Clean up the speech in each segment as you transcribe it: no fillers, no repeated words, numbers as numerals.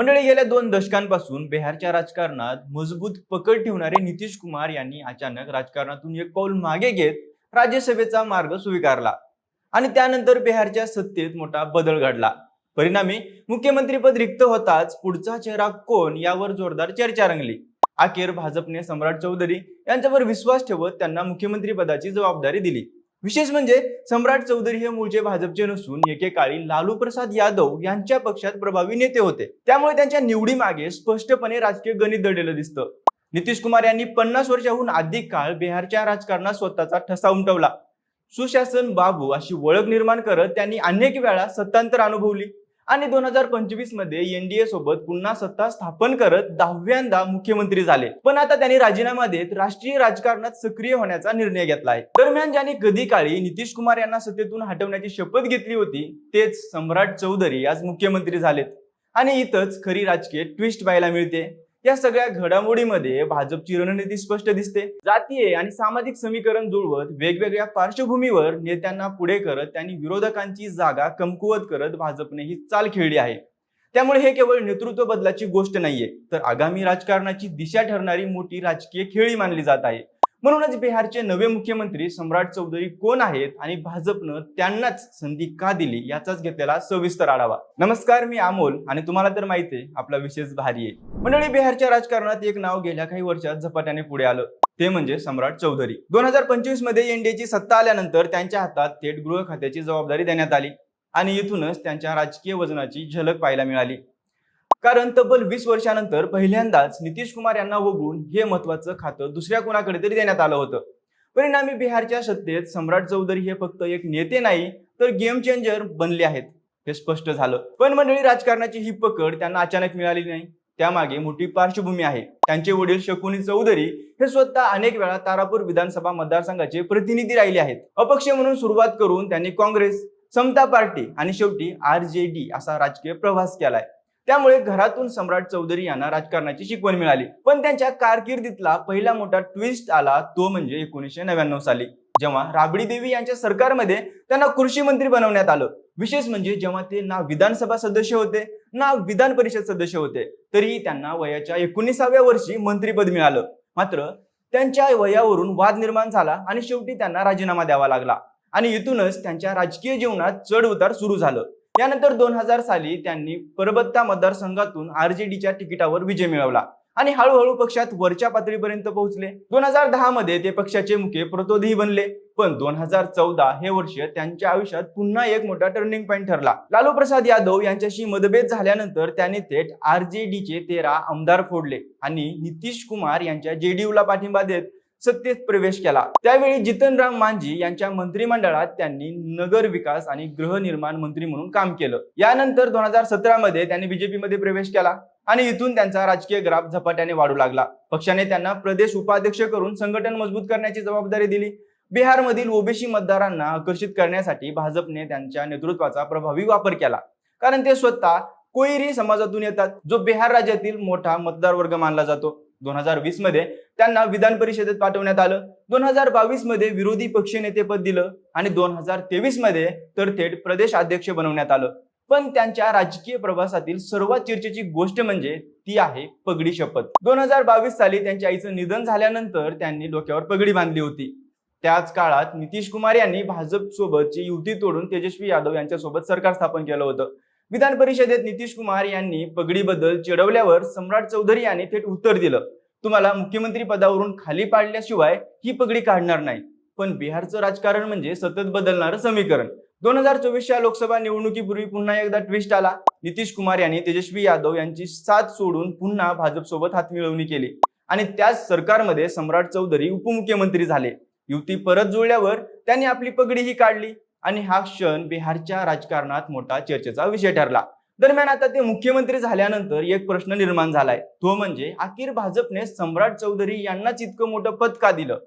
मंडळी, गेल्या 2 दशकांपासून बिहारच्या राजकारणात मजबूत पकड ठेवणारे नितीश कुमार यांनी अचानक राजकारणातून एक पाऊल मागे घेत राज्यसभेचा मार्ग स्वीकारला आणि त्यानंतर बिहारच्या सत्तेत मोठा बदल घडला। परिणामी मुख्यमंत्रीपद रिक्त होताच पुढचा चेहरा कोण यावर जोरदार चर्चा रंगली। अखेर भाजपने सम्राट चौधरी यांच्यावर विश्वास ठेवत त्यांना मुख्यमंत्री पदाची जबाबदारी दिली। विशेष म्हणजे सम्राट चौधरी हे मूळचे भाजपचे नसून एकेकाळी लालू प्रसाद यादव यांच्या पक्षात प्रभावी नेते होते, त्यामुळे त्यांच्या निवडीमागे स्पष्टपणे राजकीय गणित दडलेलं दिसतं। नितीश कुमार यांनी 50 वर्षांहून अधिक काळ बिहारच्या राजकारणात स्वतःचा ठसा उमटवला। सुशासन बाबू अशी ओळख निर्माण करत त्यांनी अनेक वेळा सत्तांतर अनुभवली आणि 2025 मध्ये एनडीए सोबत पुन्हा सत्ता स्थापन करत 10व्यांदा मुख्यमंत्री झाले। पण आता त्यांनी राजीनामा देत राष्ट्रीय राजकारणात सक्रिय होण्याचा निर्णय घेतला आहे। दरम्यान ज्यांनी कधी काळी नितीश कुमार यांना सत्तेतून हटवण्याची शपथ घेतली होती तेच सम्राट चौधरी आज मुख्यमंत्री झालेत आणि इथंच खरी राजकीय ट्विस्ट पाहायला मिळते। या सगळ्या घडामोडीमध्ये भाजपची रणनीती स्पष्ट दिसते। जातीय आणि सामाजिक समीकरण जुळवत वेगवेगळ्या पार्श्वभूमीवर नेत्यांना पुढे करत त्यांनी विरोधकांची जागा कमकुवत करत भाजपने ही चाल खेळली आहे। त्यामुळे हे केवळ नेतृत्व बदलाची गोष्ट नाहीये, तर आगामी राजकारणाची दिशा ठरणारी मोठी राजकीय खेळी मानली जात आहे। म्हणूनच बिहारचे नवे मुख्यमंत्री सम्राट चौधरी कोण आहेत आणि भाजपनं त्यांनाच संधी का दिली याचाच घेतलेला सविस्तर आढावा। नमस्कार, मी अमोल आणि तुम्हाला तर माहिती आहे आपला विशेष भारी आहे। मंडळी, बिहारच्या राजकारणात एक नाव गेल्या काही वर्षात झपाट्याने पुढे आलं, ते म्हणजे सम्राट चौधरी। 2025 मध्ये एनडीएची सत्ता आल्यानंतर त्यांच्या हातात थेट गृह खात्याची जबाबदारी देण्यात आली आणि इथूनच त्यांच्या राजकीय वजनाची झलक पाहायला मिळाली। कारण तब्बल 20 वर्षांनंतर पहिल्यांदाच नितीश कुमार यांना वगळून हे महत्त्वाचं खातं दुसऱ्या कोणाकडे तरी देण्यात आलं होतं। परिणामी बिहारच्या सत्तेत सम्राट चौधरी हे फक्त एक नेते नाही तर गेम चेंजर बनले आहेत हे स्पष्ट झालं। पण मंडळी, राजकारणाची ही पकड त्यांना अचानक मिळाली नाही, त्यामागे मोठी पार्श्वभूमी आहे। त्यांचे वडील शकुनी चौधरी हे स्वतः अनेक वेळा तारापूर विधानसभा मतदारसंघाचे प्रतिनिधी राहिले आहेत। अपक्ष म्हणून सुरुवात करून त्यांनी काँग्रेस, समता पार्टी आणि शेवटी आरजेडी असा राजकीय प्रवास केलाय। त्यामुळे घरातून सम्राट चौधरी यांना राजकारणाची शिकवण मिळाली। पण त्यांच्या कारकिर्दीतला पहिला मोठा ट्विस्ट आला तो म्हणजे 1999 साली, जेव्हा राबडी देवी यांच्या सरकारमध्ये त्यांना कृषी मंत्री बनवण्यात आलं। विशेष म्हणजे जेव्हा ते ना विधानसभा सदस्य होते ना विधान परिषद सदस्य होते, तरीही त्यांना वयाच्या 19व्या वर्षी मंत्रीपद मिळालं। मात्र त्यांच्या वयावरून वाद निर्माण झाला आणि शेवटी त्यांना राजीनामा द्यावा लागला आणि इथूनच त्यांच्या राजकीय जीवनात चढ उतार सुरू झालं। यानंतर 2000 साली त्यांनी परबत्ता मतदारसंघातून आरजेडीच्या तिकिटावर विजय मिळवला आणि हळूहळू पक्षात वरच्या पातळीपर्यंत पोहोचले। 2010 मध्ये ते पक्षाचे मुख्य प्रतोदही बनले। पण 2014 हे वर्ष त्यांच्या आयुष्यात पुन्हा एक मोठा टर्निंग पॉइंट ठरला। लालू प्रसाद यादव यांच्याशी मतभेद झाल्यानंतर त्यांनी थेट आरजेडीचे 13 आमदार फोडले आणि नितीश कुमार यांच्या जेडीयूला पाठिंबा देत सत्तेत प्रवेश केला। त्यावेळी जितन राम मांझी यांच्या मंत्रिमंडळात त्यांनी नगर विकास आणि गृहनिर्माण मंत्री म्हणून काम केलं। यानंतर 2017 मध्ये त्यांनी बीजेपी मध्ये प्रवेश केला आणि इथून त्यांचा राजकीय ग्राफ झपाट्याने वाढू लागला। पक्षाने त्यांना प्रदेश उपाध्यक्ष करून संघटन मजबूत करण्याची जबाबदारी दिली। बिहारमधील ओबीसी मतदारांना आकर्षित करण्यासाठी भाजपने त्यांच्या नेतृत्वाचा प्रभावी वापर केला, कारण ते स्वतः कोयरी समाजातून येतात, जो बिहार राज्यातील मोठा मतदार वर्ग मानला जातो। 2020 मध्ये त्यांना विधान परिषदेत पाठवण्यात आलं। 2022 मध्ये विरोधी पक्षनेतेपद दिलं आणि 2023 मध्ये तर थेट प्रदेश अध्यक्ष बनवण्यात आलं। पण त्यांच्या राजकीय प्रवासातील सर्वात चर्चेची गोष्ट म्हणजे ती आहे पगडी शपथ। 2022 साली त्यांच्या आईचं निधन झाल्यानंतर त्यांनी डोक्यावर पगडी बांधली होती। त्याच काळात नितीश कुमार यांनी भाजप सोबतची युती तोडून तेजस्वी यादव यांच्यासोबत सरकार स्थापन केलं होतं। विधान परिषदेत नितीश कुमार यांनी पगडीबद्दल चिडवल्यावर सम्राट चौधरी यांनी थेट उत्तर दिलं, तुम्हाला मुख्यमंत्री पदावरून खाली पाडल्याशिवाय ही पगडी काढणार नाही। पण बिहारचं राजकारण म्हणजे सतत बदलणारं समीकरण। 2024च्या लोकसभा निवडणुकीपूर्वी पुन्हा एकदा ट्विस्ट आला। नितीश कुमार यांनी तेजस्वी यादव यांची साथ सोडून पुन्हा भाजपसोबत हातमिळवणी केली आणि त्याच सरकारमध्ये सम्राट चौधरी उपमुख्यमंत्री झाले। युती परत जुळल्यावर त्यांनी आपली पगडीही काढली आणि हा क्षण बिहारच्या राजकारणात मोठा चर्चेचा विषय ठरला। दरम्यान आता ते मुख्यमंत्री झाल्यानंतर एक प्रश्न निर्माण झालाय, तो म्हणजे अखेर भाजपने सम्राट चौधरी यांनाच इतकं मोठं पद का दिलं?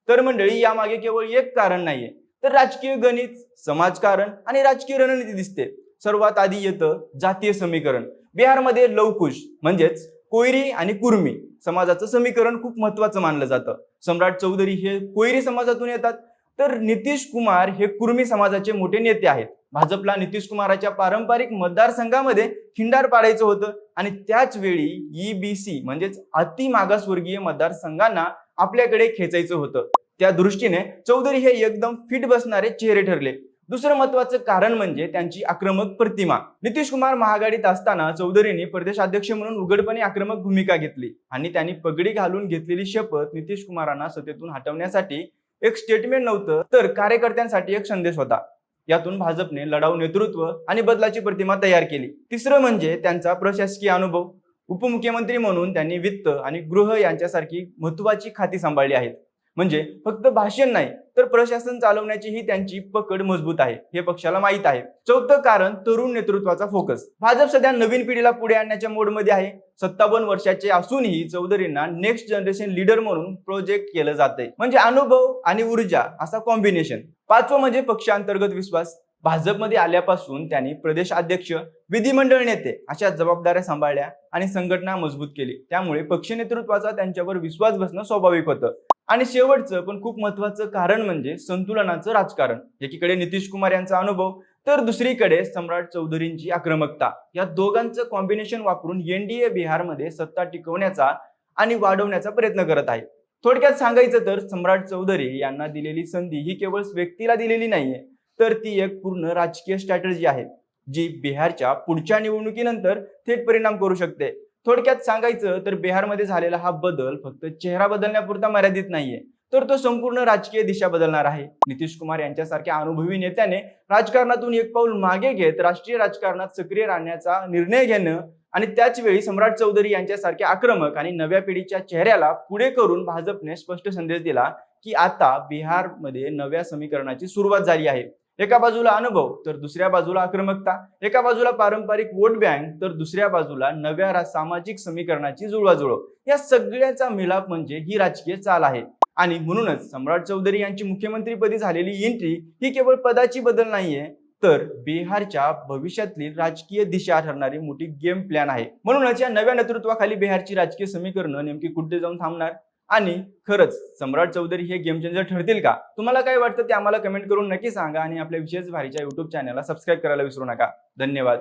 तर मंडळी, यामागे केवळ एक कारण नाहीये, तर राजकीय गणित, समाजकारण आणि राजकीय रणनीती दिसते। सर्वात आधी येतं जातीय समीकरण। बिहारमध्ये लवकुश म्हणजेच कोयरी आणि कुर्मी समाजाचं समीकरण खूप महत्त्वाचं मानलं जातं। सम्राट चौधरी हे कोयरी समाजातून येतात, तर नितीश कुमार हे कुर्मी समाजाचे मोठे नेते आहेत। भाजपला नितीश कुमाराच्या पारंपरिक मतदारसंघामध्ये खिंडार पाडायचं होतं आणि त्याच वेळी ईबीसी म्हणजेच अति मागासवर्गीय मतदारसंघांना आपल्याकडे खेचायचं होतं. त्या दृष्टीने चौधरी हे एकदम फिट बसणारे चेहरे ठरले. दुसरं महत्वाचं कारण म्हणजे त्यांची आक्रमक प्रतिमा. नितीश कुमार महाआघाडीत असताना चौधरींनी प्रदेशाध्यक्ष म्हणून उघडपणे आक्रमक भूमिका घेतली आणि त्यांनी पगडी घालून घेतलेली शपथ नितीश कुमारांना सत्तेतून हटवण्यासाठी एक स्टेटमेंट नव्हतं तर कार्यकर्त्यांसाठी एक संदेश होता. यातून भाजपने लढाऊ नेतृत्व आणि बदलाची प्रतिमा तयार केली. तिसरं म्हणजे त्यांचा प्रशासकीय अनुभव. उपमुख्यमंत्री म्हणून त्यांनी वित्त आणि गृह यांच्यासारखी महत्वाची खाती सांभाळली आहेत. म्हणजे फक्त भाषण नाही तर प्रशासन चालवण्याची ही त्यांची पकड मजबूत आहे हे पक्षाला माहित आहे. चौथं कारण तरुण नेतृत्वाचा फोकस. भाजप सध्या नवीन पिढीला पुढे आणण्याच्या मोडमध्ये आहे. 57 वर्षाचे असूनही चौधरींना नेक्स्ट जनरेशन लीडर म्हणून प्रोजेक्ट केलं जातंय. म्हणजे अनुभव आणि ऊर्जा असा कॉम्बिनेशन. पाचवं म्हणजे पक्षांतर्गत विश्वास. भाजपमध्ये आल्यापासून त्यांनी प्रदेश अध्यक्ष, विधिमंडळ नेते अशा जबाबदाऱ्या सांभाळल्या आणि संघटना मजबूत केली. त्यामुळे पक्ष नेतृत्वाचा त्यांच्यावर विश्वास बसणं स्वाभाविक होतं. आणि शेवटचं पण खूप महत्वाचं कारण म्हणजे संतुलनाचं राजकारण. एकीकडे नितीश कुमार यांचा अनुभव तर दुसरीकडे सम्राट चौधरींची आक्रमकता. या दोघांचं कॉम्बिनेशन वापरून एनडीए बिहारमध्ये सत्ता टिकवण्याचा आणि वाढवण्याचा प्रयत्न करत आहे. थोडक्यात सांगायचं तर सम्राट चौधरी यांना दिलेली संधी ही केवळ व्यक्तीला दिलेली नाहीये तर ती एक पूर्ण राजकीय स्ट्रॅटेजी आहे जी बिहारच्या पुढच्या निवडणुकीनंतर थेट परिणाम करू शकते. थोडक्यात सांगायचं तर बिहारमध्ये झालेला हा बदल फक्त चेहरा बदलण्यापुरता मर्यादित नाहीये तर तो संपूर्ण राजकीय दिशा बदलणार आहे. नितीश कुमार यांच्यासारख्या अनुभवी नेत्याने राजकारणातून एक पाऊल मागे घेत राष्ट्रीय राजकारणात सक्रिय राहण्याचा निर्णय घेणं आणि त्याच वेळी सम्राट चौधरी यांच्यासारख्या आक्रमक आणि नव्या पिढीच्या चेहऱ्याला पुढे करून भाजपने स्पष्ट संदेश दिला की आता बिहारमध्ये नव्या समीकरणाची सुरुवात झाली आहे. एका बाजूला अनुभव तर दुसऱ्या बाजूला आक्रमकता. एका बाजूला पारंपरिक वोट बँक तर दुसऱ्या बाजूला नव्या सामाजिक समीकरणाची जुळवाजुळव. या सगळ्याचा मिलाप म्हणजे ही राजकीय चाल आहे. आणि म्हणूनच सम्राट चौधरी यांची मुख्यमंत्रीपदी झालेली एंट्री ही केवळ पदाची बदल नाहीये तर बिहारच्या भविष्यातली राजकीय दिशा ठरणारी मोठी गेम प्लॅन आहे. म्हणूनच या नव्या नेतृत्वाखाली बिहारची राजकीय समीकरणं नेमकी कुठे जाऊन थांबणार आणि खरंच सम्राट चौधरी हे गेम चेंजर ठरतील का? तुम्हाला काय वाटतं ते आम्हाला कमेंट करून नक्की सांगा आणि आपल्या विशेष भारीच्या YouTube चॅनलला सबस्क्राईब करायला विसरू नका. धन्यवाद.